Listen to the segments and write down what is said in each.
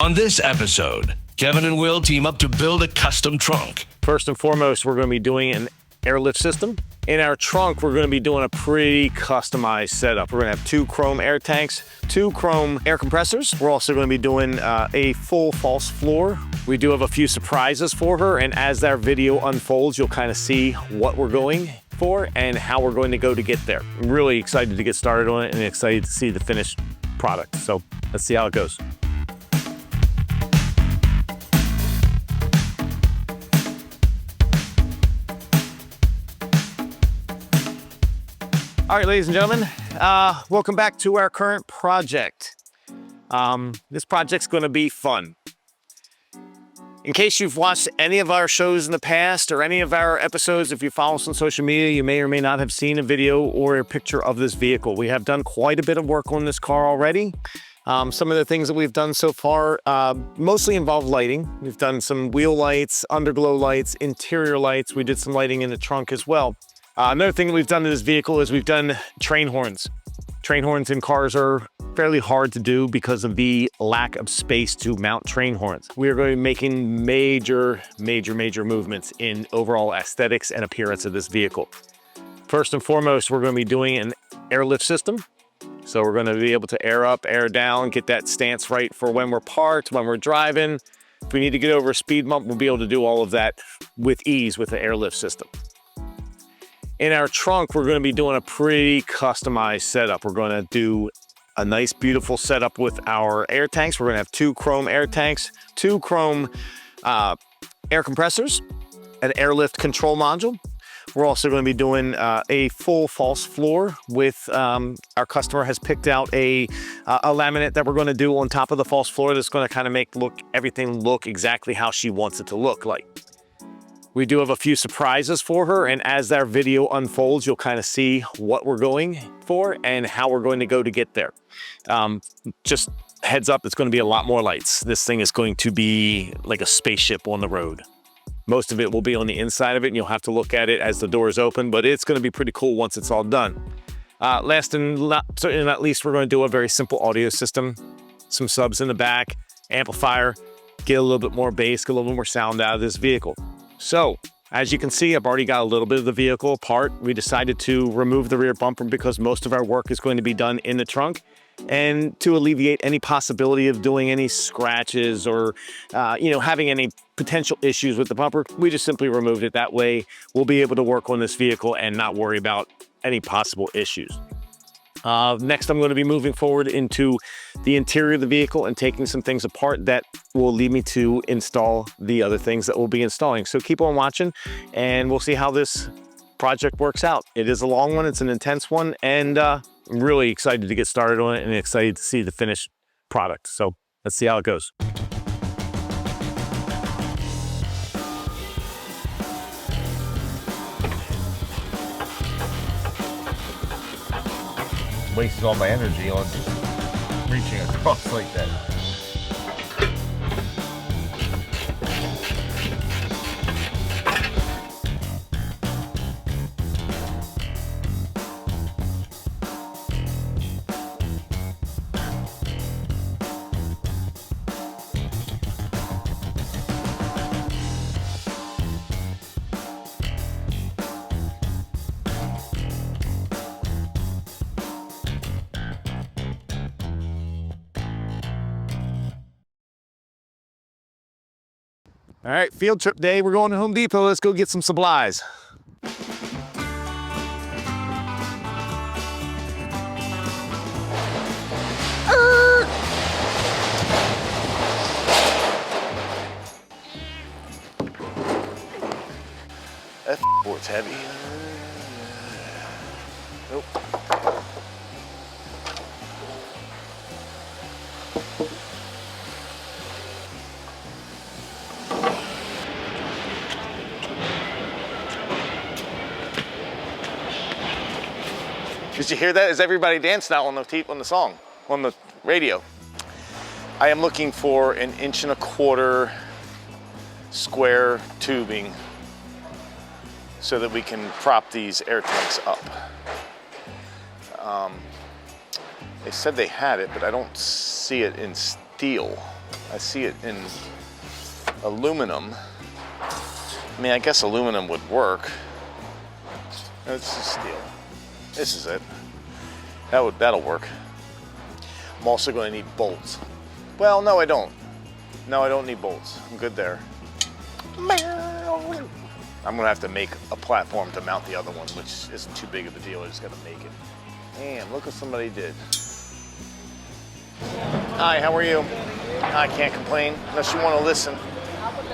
On this episode, Kevin and Will team up to build a custom trunk. First and foremost, we're going to be doing an airlift system. In our trunk, we're going to be doing a pretty customized setup. We're going to have 2 chrome air tanks, 2 chrome air compressors. We're also going to be doing a full false floor. We do have a few surprises for her, and as our video unfolds, you'll kind of see what we're going for and how we're going to go to get there. I'm really excited to get started on it and excited to see the finished product. So let's see how it goes. All right, ladies and gentlemen, welcome back to our current project. This project's gonna be fun. In case you've watched any of our shows in the past or any of our episodes, if you follow us on social media, you may or may not have seen a video or a picture of this vehicle. We have done quite a bit of work on this car already. Some of the things that we've done so far mostly involve lighting. We've done some wheel lights, underglow lights, interior lights. We did some lighting in the trunk as well. Another thing that we've done to this vehicle is we've done train horns. Train horns in cars are fairly hard to do because of the lack of space to mount train horns. We are going to be making major movements in overall aesthetics and appearance of this vehicle. First and foremost, we're going to be doing an airlift system. So we're going to be able to air up, air down, get that stance right for when we're parked, when we're driving. If we need to get over a speed bump, we'll be able to do all of that with ease with the airlift system. In our trunk, we're going to be doing a pretty customized setup. We're going to do a nice, beautiful setup with our air tanks. We're going to have 2 chrome air tanks, 2 chrome air compressors, an airlift control module. We're also going to be doing a full false floor with our customer has picked out a laminate that we're going to do on top of the false floor that's going to kind of make everything look exactly how she wants it to look like. We do have a few surprises for her, and as our video unfolds, you'll kind of see what we're going for and how we're going to go to get there. Just heads up, it's going to be a lot more lights. This thing is going to be like a spaceship on the road. Most of it will be on the inside of it, and you'll have to look at it as the doors open, but it's going to be pretty cool once it's all done. Last and certainly not least, we're going to do a very simple audio system. Some subs in the back, amplifier, get a little bit more bass, get a little bit more sound out of this vehicle. So, as you can see, I've already got a little bit of the vehicle apart. We decided to remove the rear bumper because most of our work is going to be done in the trunk, and to alleviate any possibility of doing any scratches or, having any potential issues with the bumper, we just simply removed it. That way, we'll be able to work on this vehicle and not worry about any possible issues. Next, I'm going to be moving forward into the interior of the vehicle and taking some things apart that will lead me to install the other things that we'll be installing. So keep on watching and we'll see how this project works out. It is a long one, it's an intense one, and I'm really excited to get started on it and excited to see the finished product. So let's see how it goes. Wasted all my energy on just reaching across like that. All right, field trip day. We're going to Home Depot. Let's go get some supplies. That board's heavy. Nope. Did you hear that? Is everybody dancing out on the song, on the radio? I am looking for an 1.25 inch square tubing so that we can prop these air tanks up. They said they had it, but I don't see it in steel. I see it in aluminum. I mean, I guess aluminum would work. It's just steel. This is it. That'll work. I'm also going to need bolts. Well, no, I don't. No, I don't need bolts. I'm good there. I'm gonna have to make a platform to mount the other one, which isn't too big of a deal. I just gotta make it. Damn, look what somebody did. Hi, how are you? I can't complain unless you want to listen. I would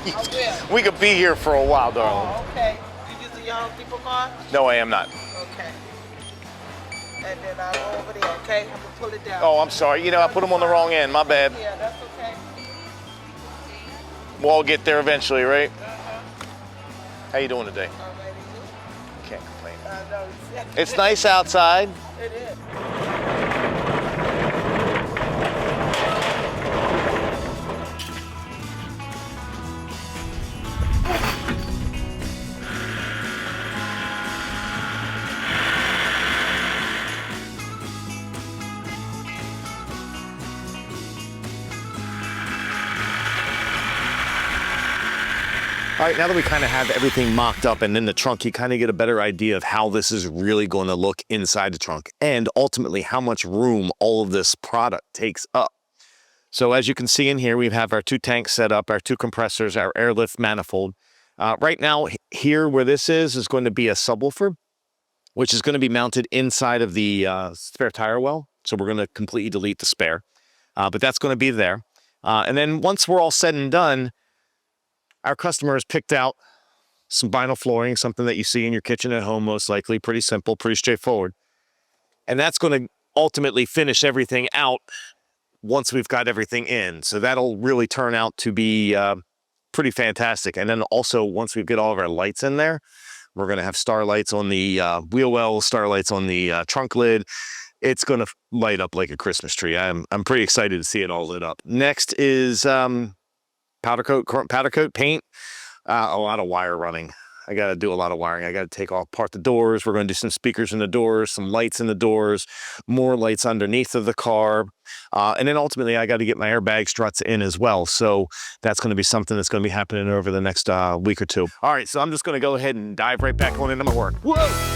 listen. We could be here for a while, darling. Oh, okay. You using your Home Depot car? No, I am not. Okay. And then I'll go over there, okay? I'm gonna pull it down. Oh, I'm sorry. You know, I put them on the wrong end. My bad. Yeah, that's okay. We'll all get there eventually, right? How you doing today? All right, you? Can't complain. I know. It's nice outside. It is. All right, now that we kind of have everything mocked up and in the trunk, you kind of get a better idea of how this is really going to look inside the trunk and ultimately how much room all of this product takes up. So as you can see in here, we have our 2 tanks set up, our 2 compressors, our airlift manifold. Right now, here where this is going to be a subwoofer, which is going to be mounted inside of the spare tire well. So we're going to completely delete the spare, but that's going to be there. And then once we're all said and done, our customer has picked out some vinyl flooring, something that you see in your kitchen at home, most likely. Pretty simple, pretty straightforward. And that's going to ultimately finish everything out once we've got everything in. So that'll really turn out to be pretty fantastic. And then also, once we get all of our lights in there, we're going to have star lights on the wheel well, star lights on the trunk lid. It's going to light up like a Christmas tree. I'm pretty excited to see it all lit up. Next is powder coat paint, a lot of wire running. I got to do a lot of wiring. I got to take apart the doors. We're going to do some speakers in the doors, some lights in the doors, more lights underneath of the car. And then ultimately I got to get my airbag struts in as well. So that's going to be something that's going to be happening over the next week or two. All right, so I'm just going to go ahead and dive right back on into my work. Whoa!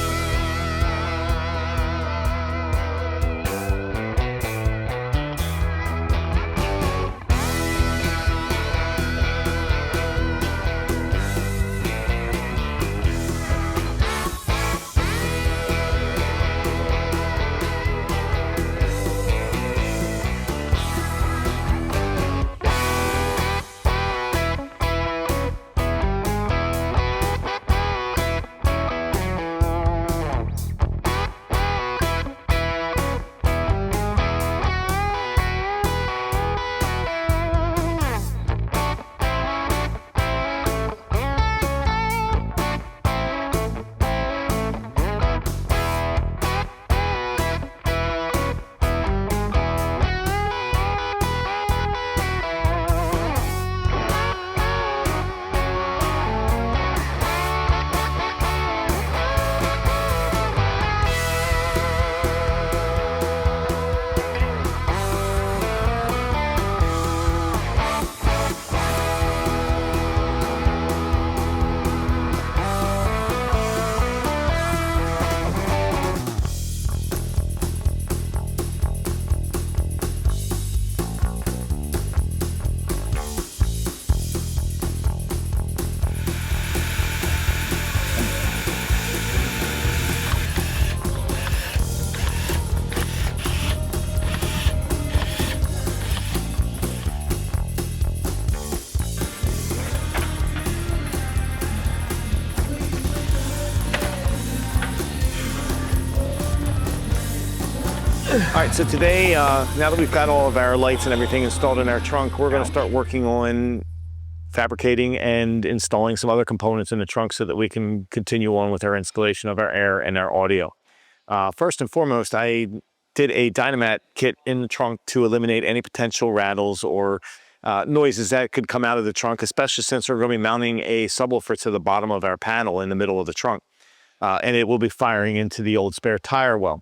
All right, so today, now that we've got all of our lights and everything installed in our trunk, we're going to start working on fabricating and installing some other components in the trunk so that we can continue on with our installation of our air and our audio. First and foremost, I did a Dynamat kit in the trunk to eliminate any potential rattles or noises that could come out of the trunk, especially since we're going to be mounting a subwoofer to the bottom of our panel in the middle of the trunk. And it will be firing into the old spare tire well.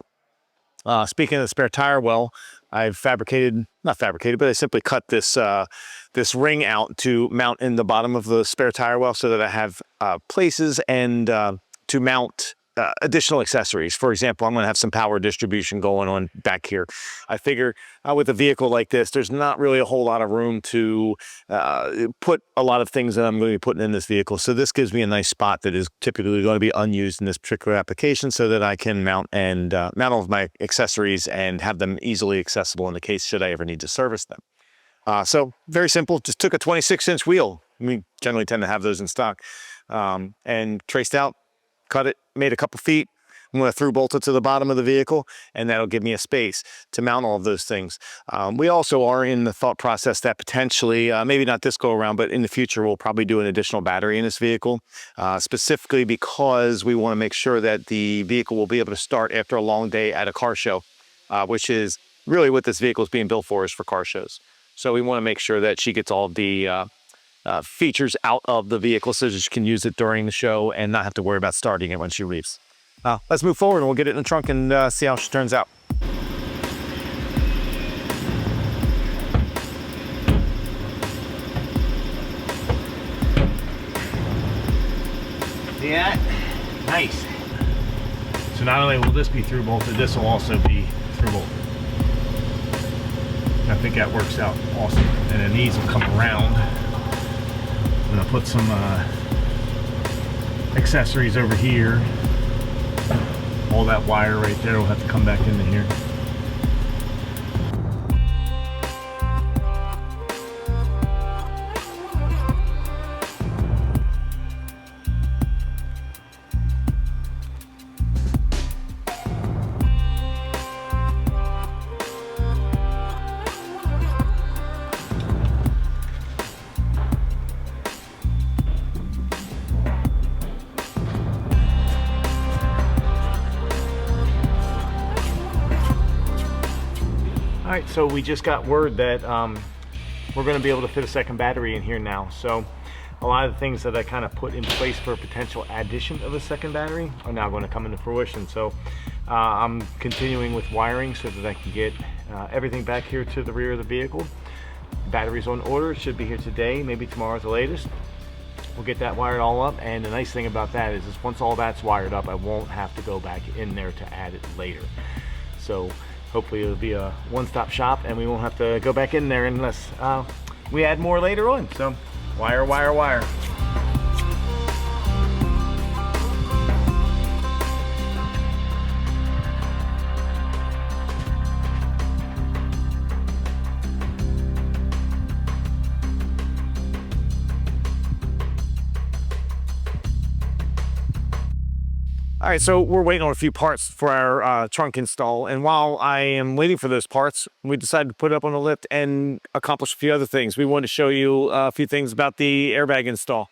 Speaking of the spare tire well, I've not fabricated, but I simply cut this this ring out to mount in the bottom of the spare tire well so that I have places and to mount additional accessories. For example, I'm going to have some power distribution going on back here. I figure with a vehicle like this, there's not really a whole lot of room to put a lot of things that I'm going to be putting in this vehicle. So this gives me a nice spot that is typically going to be unused in this particular application so that I can mount all of my accessories and have them easily accessible in the case should I ever need to service them. So very simple, just took a 26-inch wheel. We generally tend to have those in stock, and traced out, cut it, made a couple feet. I'm going to through bolt it to the bottom of the vehicle, and that'll give me a space to mount all of those things. We also are in the thought process that potentially, maybe not this go around, but in the future, we'll probably do an additional battery in this vehicle, specifically because we want to make sure that the vehicle will be able to start after a long day at a car show, which is really what this vehicle is being built for, is for car shows. So we want to make sure that she gets all of the features out of the vehicle so that she can use it during the show and not have to worry about starting it when she leaves. Let's move forward and we'll get it in the trunk and see how she turns out. See that? Nice. So not only will this be through bolted, this will also be through bolted. I think that works out awesome. And then these will come around. I'm gonna put some accessories over here. All that wire right there will have to come back into here. All right, so we just got word that we're going to be able to fit a second battery in here now. So a lot of the things that I kind of put in place for a potential addition of a second battery are now going to come into fruition. So I'm continuing with wiring so that I can get everything back here to the rear of the vehicle. Battery's on order, should be here today, maybe tomorrow at the latest. We'll get that wired all up, and the nice thing about that is once all that's wired up, I won't have to go back in there to add it later. So hopefully it'll be a one-stop shop and we won't have to go back in there unless we add more later on. So wire, wire, wire. All right, so we're waiting on a few parts for our trunk install, and while I am waiting for those parts, we decided to put it up on the lift and accomplish a few other things. We wanted to show you a few things about the airbag install.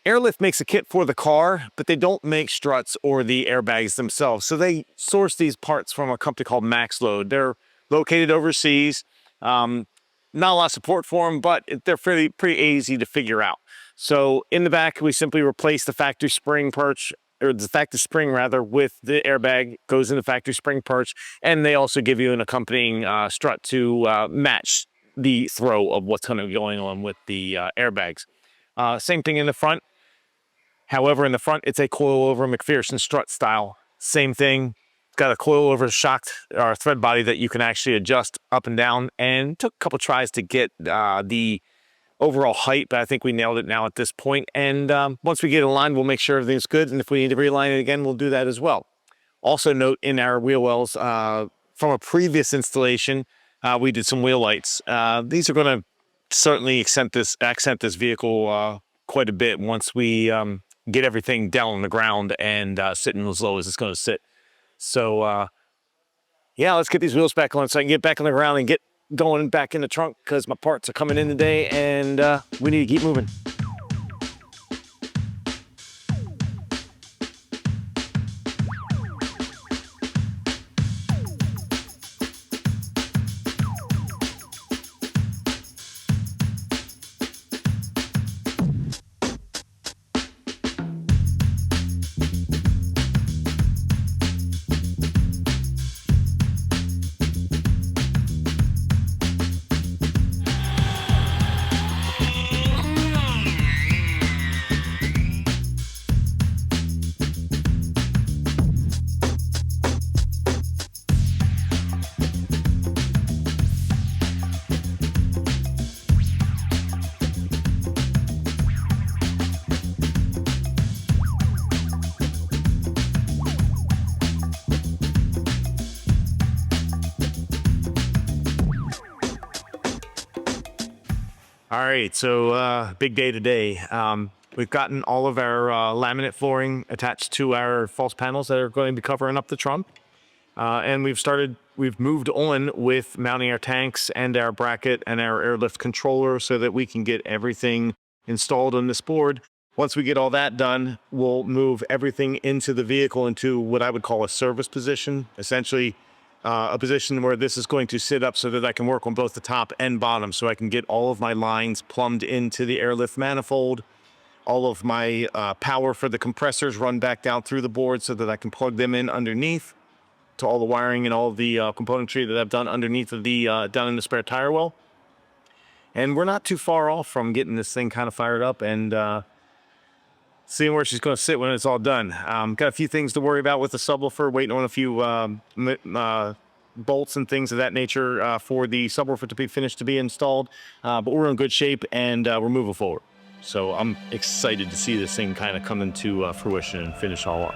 Airlift makes a kit for the car, but they don't make struts or the airbags themselves, so they source these parts from a company called MaxLoad. They're located overseas. Not a lot of support for them, but they're pretty easy to figure out. So in the back, we simply replace the factory spring perch, or the factory spring rather, with the airbag. Goes in the factory spring perch, and they also give you an accompanying strut to match the throw of what's kind of going on with the airbags. Same thing in the front. However, in the front, it's a coil-over McPherson strut style. Same thing. Got a coil-over shocked or thread body that you can actually adjust up and down, and took a couple tries to get the overall height, but I think we nailed it now at this point. And once we get it aligned, we'll make sure everything's good. And if we need to realign it again, we'll do that as well. Also note in our wheel wells from a previous installation, we did some wheel lights. These are going to certainly accent this vehicle quite a bit once we get everything down on the ground and sitting as low as it's going to sit. So yeah, let's get these wheels back on so I can get back on the ground and get going back in the trunk, because my parts are coming in today and we need to keep moving. All right, so big day today. We've gotten all of our laminate flooring attached to our false panels that are going to be covering up the trunk. And we've moved on with mounting our tanks and our bracket and our airlift controller so that we can get everything installed on this board. Once we get all that done, we'll move everything into the vehicle into what I would call a service position, essentially a position where this is going to sit up so that I can work on both the top and bottom, so I can get all of my lines plumbed into the airlift manifold, all of my power for the compressors run back down through the board so that I can plug them in underneath to all the wiring and all the componentry that I've done underneath of the down in the spare tire well. And we're not too far off from getting this thing kind of fired up and seeing where she's going to sit when it's all done. Got a few things to worry about with the subwoofer, waiting on a few bolts and things of that nature for the subwoofer to be finished to be installed. But we're in good shape and we're moving forward. So I'm excited to see this thing kind of come into fruition and finish all up.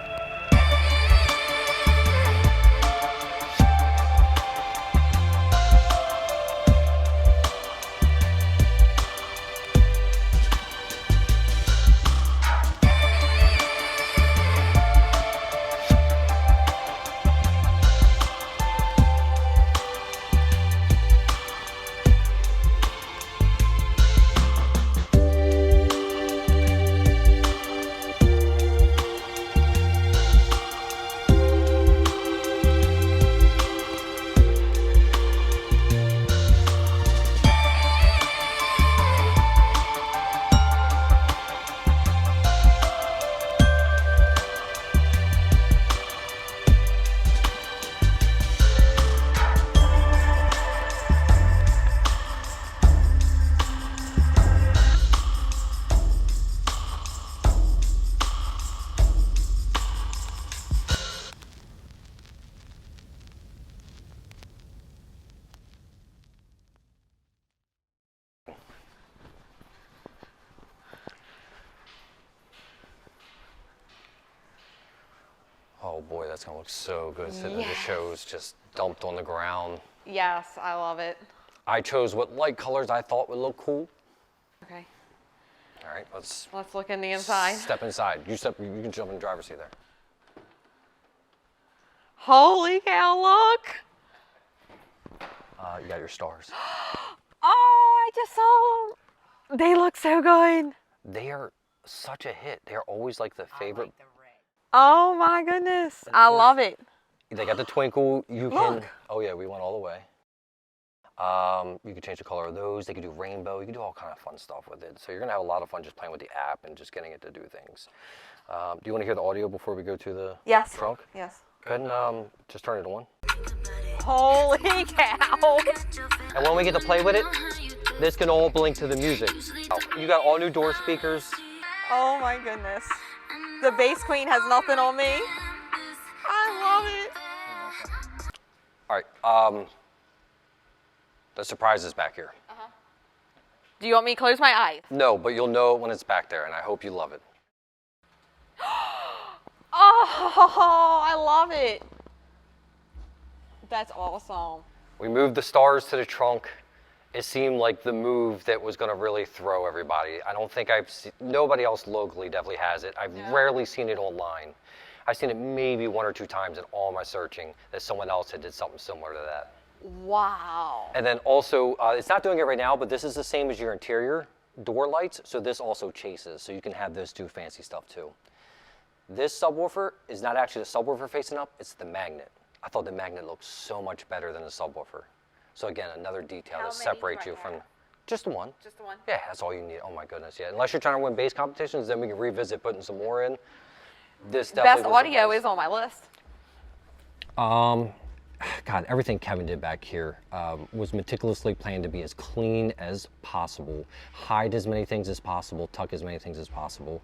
Oh boy, that's gonna look so good sitting in the shows, just dumped on the ground. Yes, I love it. I chose what light colors I thought would look cool. Okay, All right, let's look in the inside. step inside. You can jump in the driver's seat there. Holy cow, look! You got your stars. Oh, I just saw them. They look so good. They are such a hit. They're always like the favorite. Oh my goodness, I love it. They got the twinkle. You can. Look. Oh yeah, we went all the way. You can change the color of those. They can do rainbow. You can do all kind of fun stuff with it. So you're gonna have a lot of fun just playing with the app and just getting it to do things. Do you want to hear the audio before we go to the trunk? Yes. Go ahead and just turn it on. Holy cow. And when we get to play with it, this can all blink to the music. You got all new door speakers. Oh my goodness. The bass queen has nothing on me. I love it. All right, the surprise is back here. Do you want me to close my eyes? No, but you'll know it when it's back there, and I hope you love it. Oh, I love it. That's awesome. We moved the stars to the trunk. It seemed like the move that was going to really throw everybody. I don't think nobody else locally definitely has it. I've rarely seen it online. I've seen it maybe 1 or 2 times in all my searching that someone else had did something similar to that. Wow. And then also, it's not doing it right now, but this is the same as your interior door lights, so this also chases, so you can have this do fancy stuff too. This subwoofer is not actually the subwoofer facing up, it's the magnet. I thought the magnet looked so much better than the subwoofer. So again, another detail to separate you from just one. Just the one? Yeah, that's all you need. Oh my goodness, yeah. Unless you're trying to win bass competitions, then we can revisit putting some more in. This definitely Best audio is on my list. God, everything Kevin did back here was meticulously planned to be as clean as possible. Hide as many things as possible, tuck as many things as possible.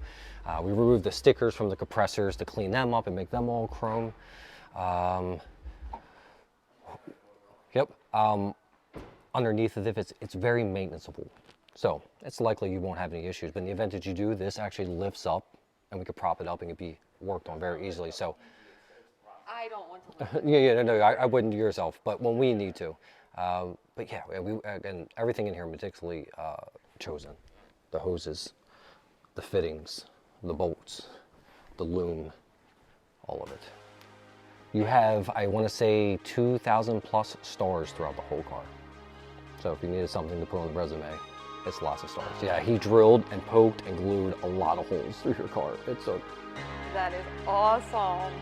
We removed the stickers from the compressors to clean them up and make them all chrome. Underneath of it, it's very maintenanceable. So it's likely you won't have any issues, but in the event that you do, this actually lifts up and we could prop it up and it can be worked on very easily. So I don't want to. no, I wouldn't yourself, but when we need to. But yeah, and everything in here meticulously chosen. The hoses, the fittings, the bolts, the loom, all of it. You have, I want to say, 2,000 plus stars throughout the whole car. So if you needed something to put on the resume, it's lots of stars. Yeah, he drilled and poked and glued a lot of holes through your car. It's a... That is awesome.